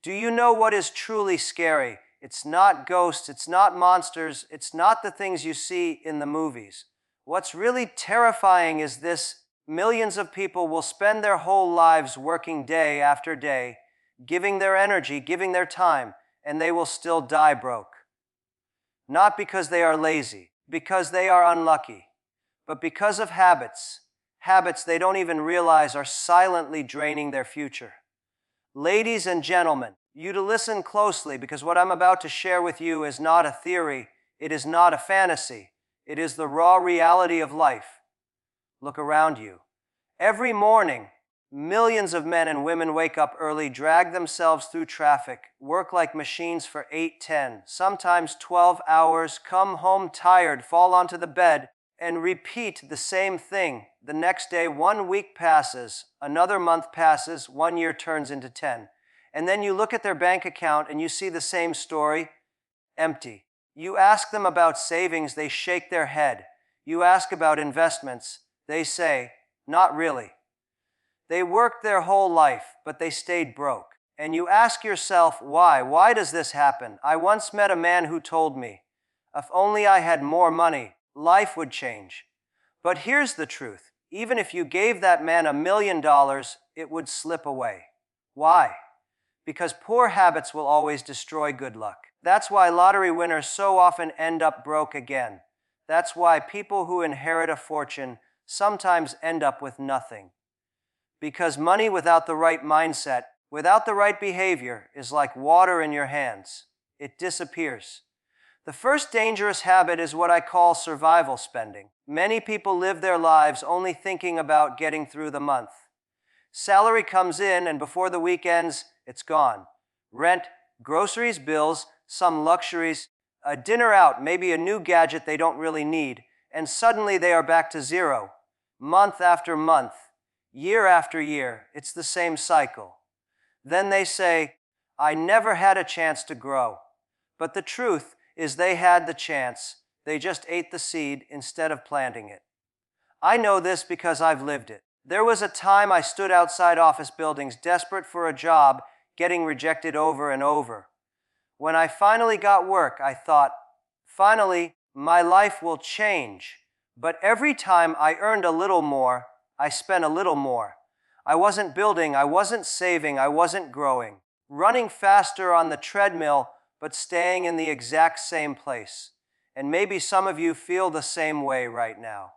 Do you know what is truly scary? It's not ghosts, it's not monsters, it's not the things you see in the movies. What's really terrifying is this: millions of people will spend their whole lives working day after day, giving their energy, giving their time, and they will still die broke. Not because they are lazy, because they are unlucky, but because of habits. Habits they don't even realize are silently draining their future. Ladies and gentlemen, you to listen closely, because what I'm about to share with you is not a theory, it is not a fantasy, it is the raw reality of life. Look around you. Every morning, millions of men and women wake up early, drag themselves through traffic, work like machines for 8, 10, sometimes 12 hours, come home tired, fall onto the bed, and repeat the same thing. The next day, 1 week passes, another month passes, 1 year turns into 10. And then you look at their bank account and you see the same story: empty. You ask them about savings, they shake their head. You ask about investments, they say, not really. They worked their whole life, but they stayed broke. And you ask yourself, why? Why does this happen? I once met a man who told me, if only I had more money, life would change. But here's the truth: even if you gave that man $1 million, it would slip away. Why? Because poor habits will always destroy good luck. That's why lottery winners so often end up broke again. That's why people who inherit a fortune sometimes end up with nothing. Because money without the right mindset, without the right behavior, is like water in your hands. It disappears. The first dangerous habit is what I call survival spending. Many people live their lives only thinking about getting through the month. Salary comes in, and before the week ends, it's gone. Rent, groceries, bills, some luxuries, a dinner out, maybe a new gadget they don't really need, and suddenly they are back to zero. Month after month, year after year, it's the same cycle. Then they say, I never had a chance to grow. But the truth is they had the chance. They just ate the seed instead of planting it. I know this because I've lived it. There was a time I stood outside office buildings desperate for a job, getting rejected over and over. When I finally got work, I thought, finally, my life will change. But every time I earned a little more, I spent a little more. I wasn't building, I wasn't saving, I wasn't growing. Running faster on the treadmill, but staying in the exact same place. And maybe some of you feel the same way right now.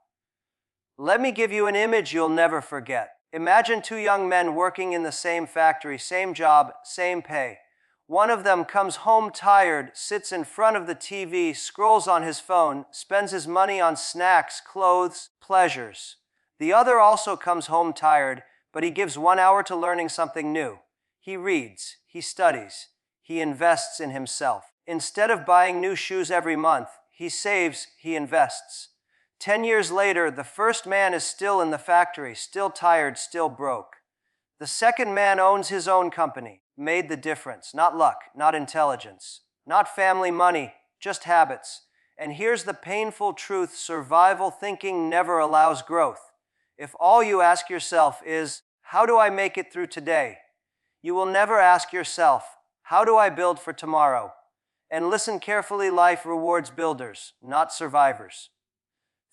Let me give you an image you'll never forget. Imagine 2 young men working in the same factory, same job, same pay. One of them comes home tired, sits in front of the TV, scrolls on his phone, spends his money on snacks, clothes, pleasures. The other also comes home tired, but he gives 1 hour to learning something new. He reads, he studies, he invests in himself. Instead of buying new shoes every month, he saves, he invests. 10 years later, the first man is still in the factory, still tired, still broke. The second man owns his own company, made the difference. Not luck, not intelligence, not family money, just habits. And here's the painful truth: survival thinking never allows growth. If all you ask yourself is, how do I make it through today? You will never ask yourself, how do I build for tomorrow? And listen carefully, life rewards builders, not survivors.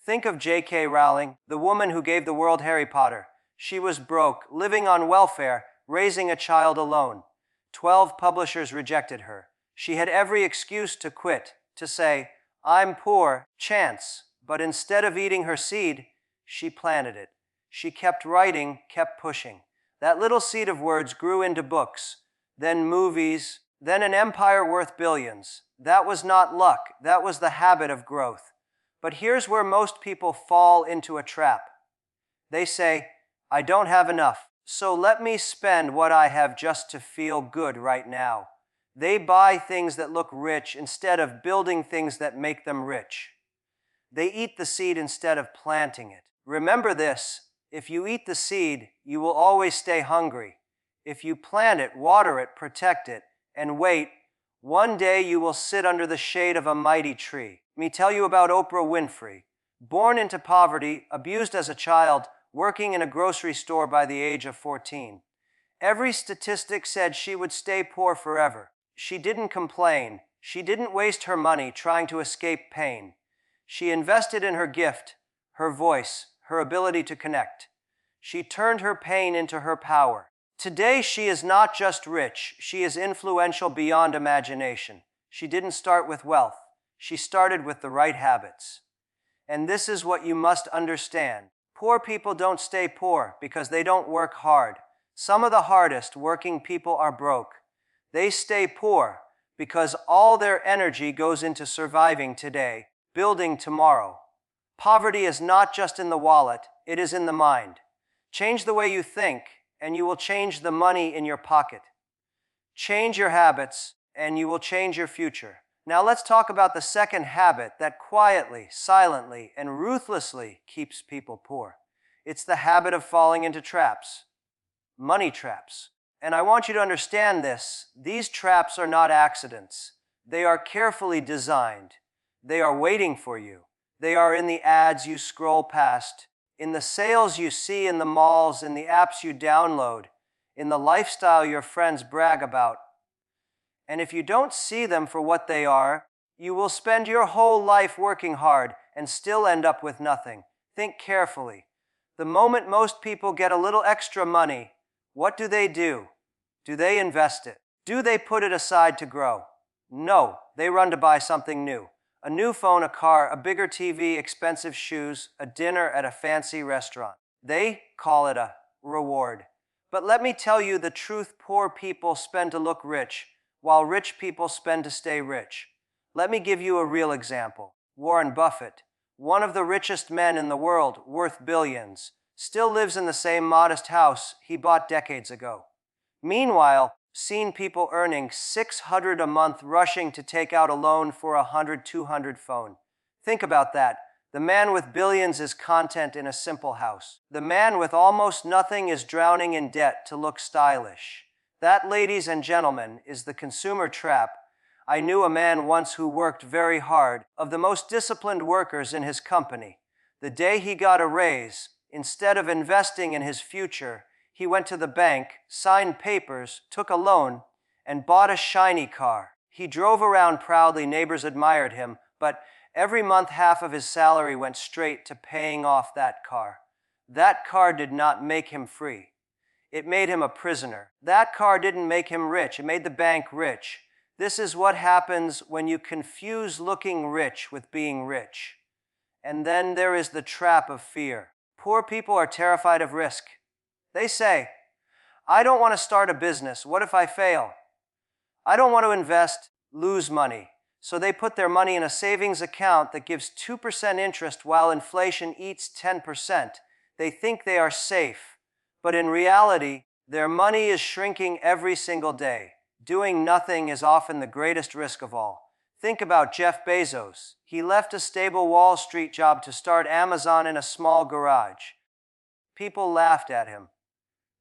Think of J.K. Rowling, the woman who gave the world Harry Potter. She was broke, living on welfare, raising a child alone. 12 publishers rejected her. She had every excuse to quit, to say, I'm poor, chance. But instead of eating her seed, she planted it. She kept writing, kept pushing. That little seed of words grew into books, then movies, then an empire worth billions. That was not luck, that was the habit of growth. But here's where most people fall into a trap. They say, I don't have enough, so let me spend what I have just to feel good right now. They buy things that look rich instead of building things that make them rich. They eat the seed instead of planting it. Remember this: if you eat the seed, you will always stay hungry. If you plant it, water it, protect it, and wait, one day you will sit under the shade of a mighty tree. Let me tell you about Oprah Winfrey. Born into poverty, abused as a child, working in a grocery store by the age of 14. Every statistic said she would stay poor forever. She didn't complain. She didn't waste her money trying to escape pain. She invested in her gift, her voice, her ability to connect. She turned her pain into her power. Today, she is not just rich, she is influential beyond imagination. She didn't start with wealth. She started with the right habits. And this is what you must understand. Poor people don't stay poor because they don't work hard. Some of the hardest working people are broke. They stay poor because all their energy goes into surviving today, building tomorrow. Poverty is not just in the wallet, it is in the mind. Change the way you think, and you will change the money in your pocket. Change your habits, and you will change your future. Now let's talk about the second habit that quietly, silently, and ruthlessly keeps people poor. It's the habit of falling into traps. Money traps. And I want you to understand this. These traps are not accidents. They are carefully designed. They are waiting for you. They are in the ads you scroll past, in the sales you see in the malls, in the apps you download, in the lifestyle your friends brag about. And if you don't see them for what they are, you will spend your whole life working hard and still end up with nothing. Think carefully. The moment most people get a little extra money, what do? Do they invest it? Do they put it aside to grow? No, they run to buy something new. A new phone, a car, a bigger TV, expensive shoes, a dinner at a fancy restaurant. They call it a reward. But let me tell you the truth: poor people spend to look rich, while rich people spend to stay rich. Let me give you a real example. Warren Buffett, one of the richest men in the world, worth billions, still lives in the same modest house he bought decades ago. Meanwhile, seen people earning $600 a month rushing to take out a loan for a $100, $200 phone. Think about that. The man with billions is content in a simple house. The man with almost nothing is drowning in debt to look stylish. That, ladies and gentlemen, is the consumer trap. I knew a man once who worked very hard, of the most disciplined workers in his company. The day he got a raise, instead of investing in his future, he went to the bank, signed papers, took a loan, and bought a shiny car. He drove around proudly, neighbors admired him, but every month half of his salary went straight to paying off that car. That car did not make him free. It made him a prisoner. That car didn't make him rich, it made the bank rich. This is what happens when you confuse looking rich with being rich. And then there is the trap of fear. Poor people are terrified of risk. They say, I don't want to start a business. What if I fail? I don't want to invest, lose money. So they put their money in a savings account that gives 2% interest while inflation eats 10%. They think they are safe. But in reality, their money is shrinking every single day. Doing nothing is often the greatest risk of all. Think about Jeff Bezos. He left a stable Wall Street job to start Amazon in a small garage. People laughed at him.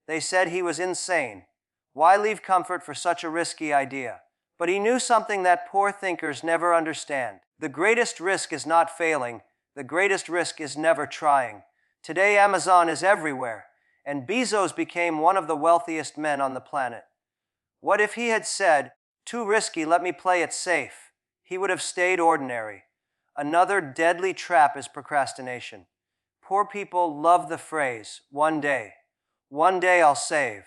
They said he was insane. Why leave comfort for such a risky idea? But he knew something that poor thinkers never understand. The greatest risk is not failing. The greatest risk is never trying. Today, Amazon is everywhere, and Bezos became one of the wealthiest men on the planet. What if he had said, too risky, let me play it safe? He would have stayed ordinary. Another deadly trap is procrastination. Poor people love the phrase, one day. One day I'll save.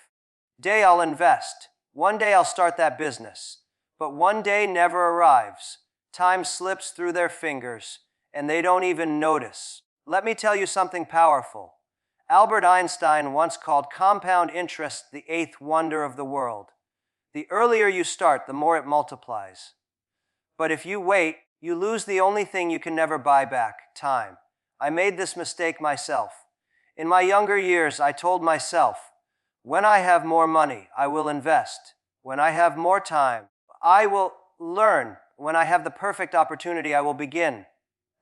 Day I'll invest. One day I'll start that business. But one day never arrives. Time slips through their fingers, and they don't even notice. Let me tell you something powerful. Albert Einstein once called compound interest the eighth wonder of the world. The earlier you start, the more it multiplies. But if you wait, you lose the only thing you can never buy back: time. I made this mistake myself. In my younger years, I told myself, when I have more money, I will invest. When I have more time, I will learn. When I have the perfect opportunity, I will begin.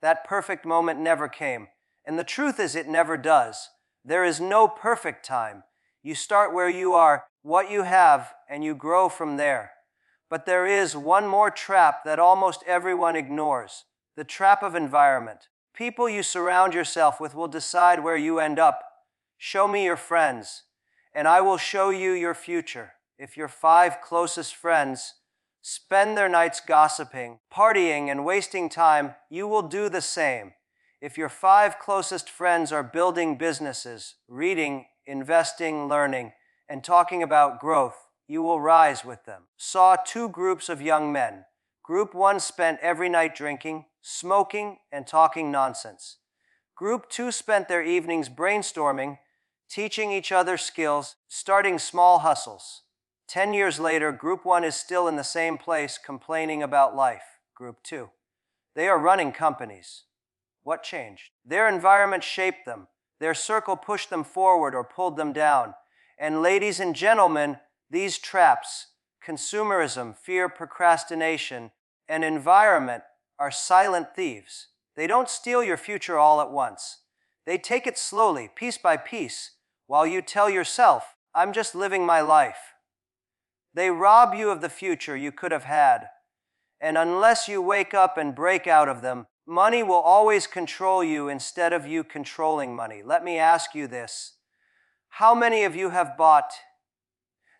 That perfect moment never came. And the truth is, it never does. There is no perfect time. You start where you are, what you have, and you grow from there. But there is one more trap that almost everyone ignores: the trap of environment. People you surround yourself with will decide where you end up. Show me your friends. and I will show you your future. If your 5 closest friends spend their nights gossiping, partying, and wasting time, you will do the same. If your 5 closest friends are building businesses, reading, investing, learning, and talking about growth, you will rise with them. Saw 2 groups of young men. Group 1 spent every night drinking, smoking, and talking nonsense. Group 2 spent their evenings brainstorming, teaching each other skills, starting small hustles. 10 years later, Group 1 is still in the same place complaining about life. Group 2. They are running companies. What changed? Their environment shaped them. Their circle pushed them forward or pulled them down. And ladies and gentlemen, these traps, consumerism, fear, procrastination, and environment, are silent thieves. They don't steal your future all at once. They take it slowly, piece by piece, while you tell yourself, I'm just living my life. They rob you of the future you could have had. And unless you wake up and break out of them, money will always control you instead of you controlling money. Let me ask you this. How many of you have bought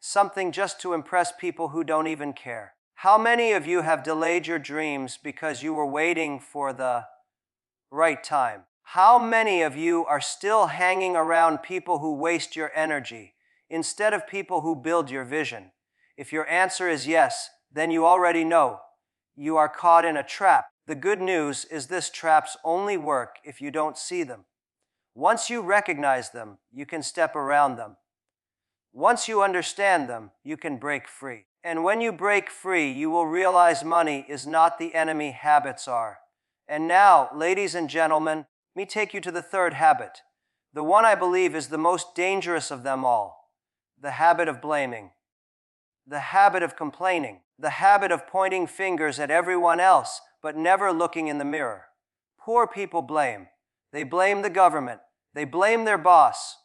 something just to impress people who don't even care? How many of you have delayed your dreams because you were waiting for the right time? How many of you are still hanging around people who waste your energy instead of people who build your vision? If your answer is yes, then you already know you are caught in a trap. The good news is this traps only work if you don't see them. Once you recognize them, you can step around them. Once you understand them, you can break free. And when you break free, you will realize money is not the enemy, habits are. And now, ladies and gentlemen, let me take you to the 3rd habit. The one I believe is the most dangerous of them all. The habit of blaming. The habit of complaining. The habit of pointing fingers at everyone else, but never looking in the mirror. Poor people blame. They blame the government. They blame their boss.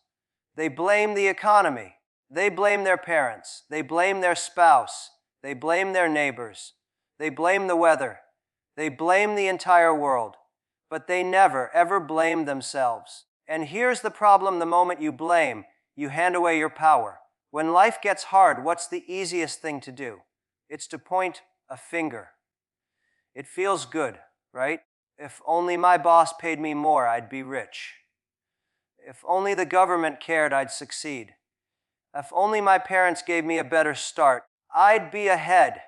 They blame the economy. They blame their parents. They blame their spouse. They blame their neighbors. They blame the weather. They blame the entire world. But they never, ever blame themselves. And here's the problem: the moment you blame, you hand away your power. When life gets hard, what's the easiest thing to do? It's to point a finger. It feels good, right? If only my boss paid me more, I'd be rich. If only the government cared, I'd succeed. If only my parents gave me a better start, I'd be ahead.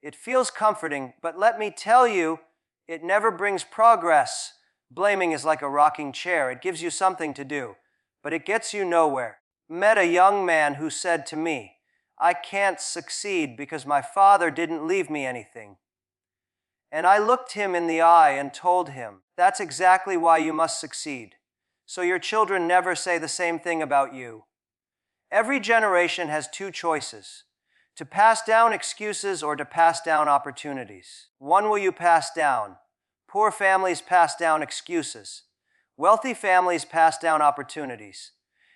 It feels comforting, but let me tell you, it never brings progress. Blaming is like a rocking chair. It gives you something to do, but it gets you nowhere. Met a young man who said to me, I can't succeed because my father didn't leave me anything. And I looked him in the eye and told him, that's exactly why you must succeed, so your children never say the same thing about you. Every generation has 2 choices: to pass down excuses or to pass down opportunities. One will you pass down? Poor families pass down excuses. Wealthy families pass down opportunities.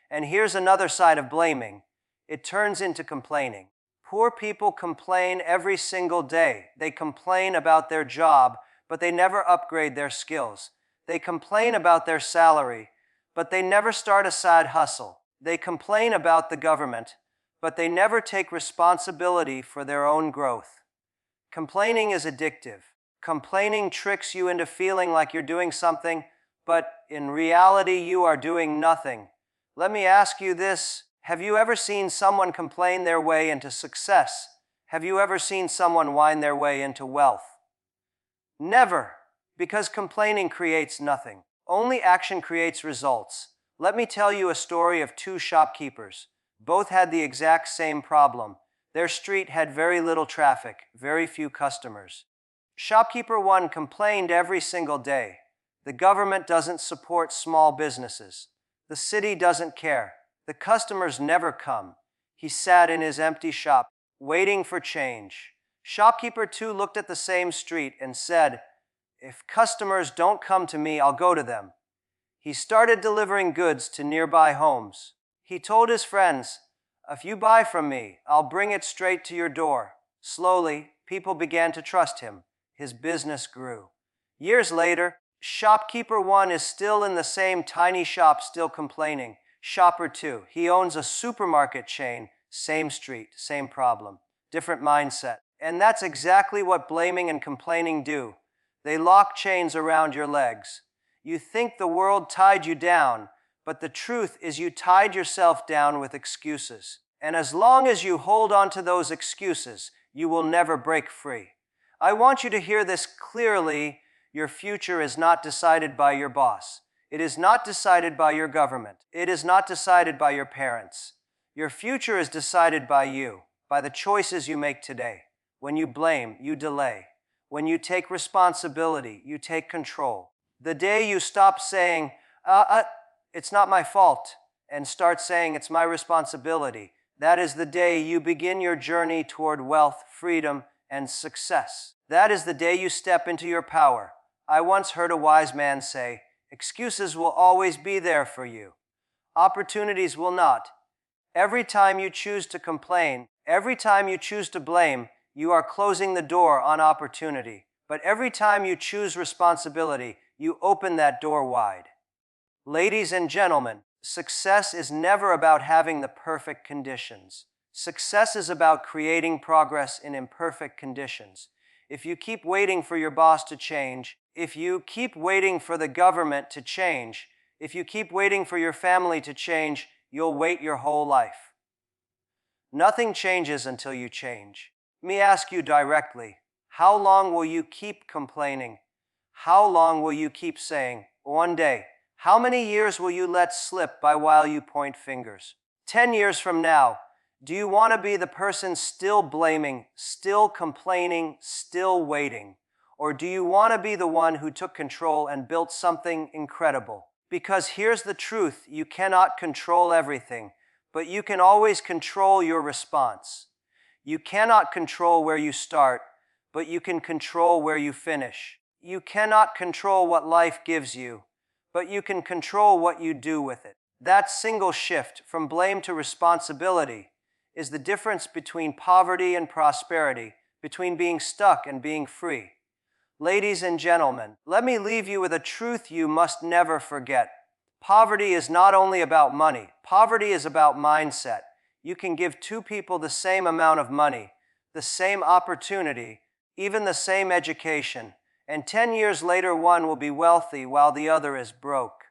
And here's another side of blaming. It turns into complaining. Poor people complain every single day. They complain about their job, but they never upgrade their skills. They complain about their salary, but they never start a side hustle. They complain about the government, but they never take responsibility for their own growth. Complaining is addictive. Complaining tricks you into feeling like you're doing something, but in reality you are doing nothing. Let me ask you this. Have you ever seen someone complain their way into success? Have you ever seen someone whine their way into wealth? Never, because complaining creates nothing. Only action creates results. Let me tell you a story of 2 shopkeepers. Both had the exact same problem. Their street had very little traffic, very few customers. Shopkeeper 1 complained every single day. The government doesn't support small businesses. The city doesn't care. The customers never come. He sat in his empty shop, waiting for change. Shopkeeper 2 looked at the same street and said, if customers don't come to me, I'll go to them. He started delivering goods to nearby homes. He told his friends, if you buy from me, I'll bring it straight to your door. Slowly, people began to trust him. His business grew. Years later, shopkeeper 1 is still in the same tiny shop, still complaining. Shopper 2. He owns a supermarket chain, same street, same problem, different mindset. And that's exactly what blaming and complaining do. They lock chains around your legs. You think the world tied you down, but the truth is you tied yourself down with excuses. And as long as you hold on to those excuses, you will never break free. I want you to hear this clearly. Your future is not decided by your boss. It is not decided by your government. It is not decided by your parents. Your future is decided by you, by the choices you make today. When you blame, you delay. When you take responsibility, you take control. The day you stop saying, it's not my fault, and start saying it's my responsibility, that is the day you begin your journey toward wealth, freedom, and success. That is the day you step into your power. I once heard a wise man say, excuses will always be there for you. Opportunities will not. Every time you choose to complain, every time you choose to blame, you are closing the door on opportunity. But every time you choose responsibility, you open that door wide. Ladies and gentlemen, success is never about having the perfect conditions. Success is about creating progress in imperfect conditions. If you keep waiting for your boss to change, if you keep waiting for the government to change, if you keep waiting for your family to change, you'll wait your whole life. Nothing changes until you change. Let me ask you directly, how long will you keep complaining? How long will you keep saying, one day? How many years will you let slip by while you point fingers? 10 years from now, do you want to be the person still blaming, still complaining, still waiting? Or do you want to be the one who took control and built something incredible? Because here's the truth, you cannot control everything, but you can always control your response. You cannot control where you start, but you can control where you finish. You cannot control what life gives you, but you can control what you do with it. That single shift from blame to responsibility is the difference between poverty and prosperity, between being stuck and being free. Ladies and gentlemen, let me leave you with a truth you must never forget. Poverty is not only about money. Poverty is about mindset. You can give two people the same amount of money, the same opportunity, even the same education, and 10 years later one will be wealthy while the other is broke.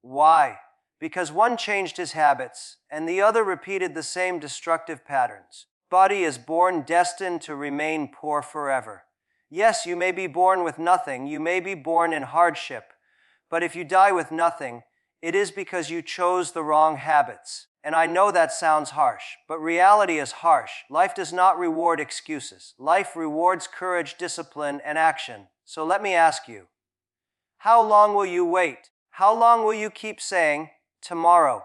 Why? Because one changed his habits, and the other repeated the same destructive patterns. Body is born destined to remain poor forever. Yes, you may be born with nothing, you may be born in hardship, but if you die with nothing, it is because you chose the wrong habits. And I know that sounds harsh, but reality is harsh. Life does not reward excuses. Life rewards courage, discipline, and action. So let me ask you, how long will you wait? How long will you keep saying, tomorrow?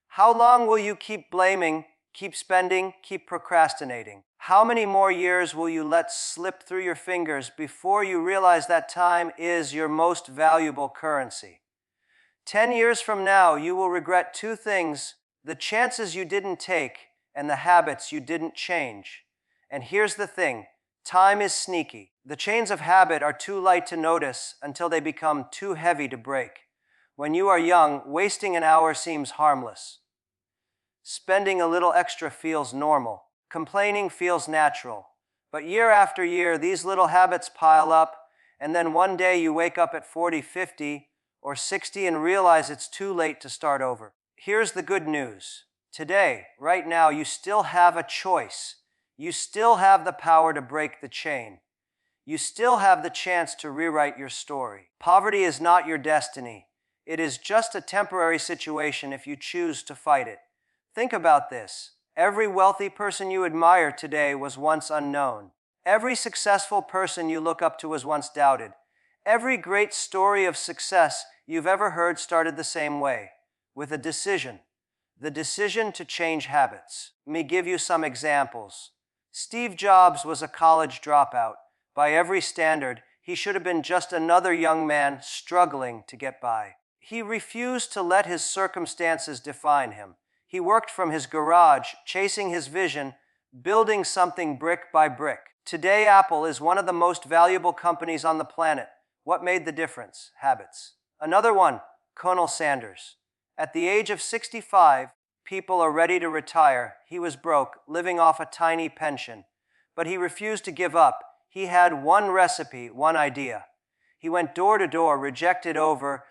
How long will you keep blaming, keep spending, keep procrastinating? How many more years will you let slip through your fingers before you realize that time is your most valuable currency? 10 years from now, you will regret two things: the chances you didn't take and the habits you didn't change. And here's the thing, time is sneaky. The chains of habit are too light to notice until they become too heavy to break. When you are young, wasting an hour seems harmless. Spending a little extra feels normal. Complaining feels natural. But year after year, these little habits pile up, and then one day you wake up at 40, 50, or 60 and realize it's too late to start over. Here's the good news. Today, right now, you still have a choice. You still have the power to break the chain. You still have the chance to rewrite your story. Poverty is not your destiny. It is just a temporary situation if you choose to fight it. Think about this. Every wealthy person you admire today was once unknown. Every successful person you look up to was once doubted. Every great story of success you've ever heard started the same way, with a decision. The decision to change habits. Let me give you some examples. Steve Jobs was a college dropout. By every standard, he should have been just another young man struggling to get by. He refused to let his circumstances define him. He worked from his garage, chasing his vision, building something brick by brick. Today, Apple is one of the most valuable companies on the planet. What made the difference? Habits. Another one, Colonel Sanders. At the age of 65, people are ready to retire. He was broke, living off a tiny pension. But he refused to give up. He had one recipe, one idea. He went door to door, rejected over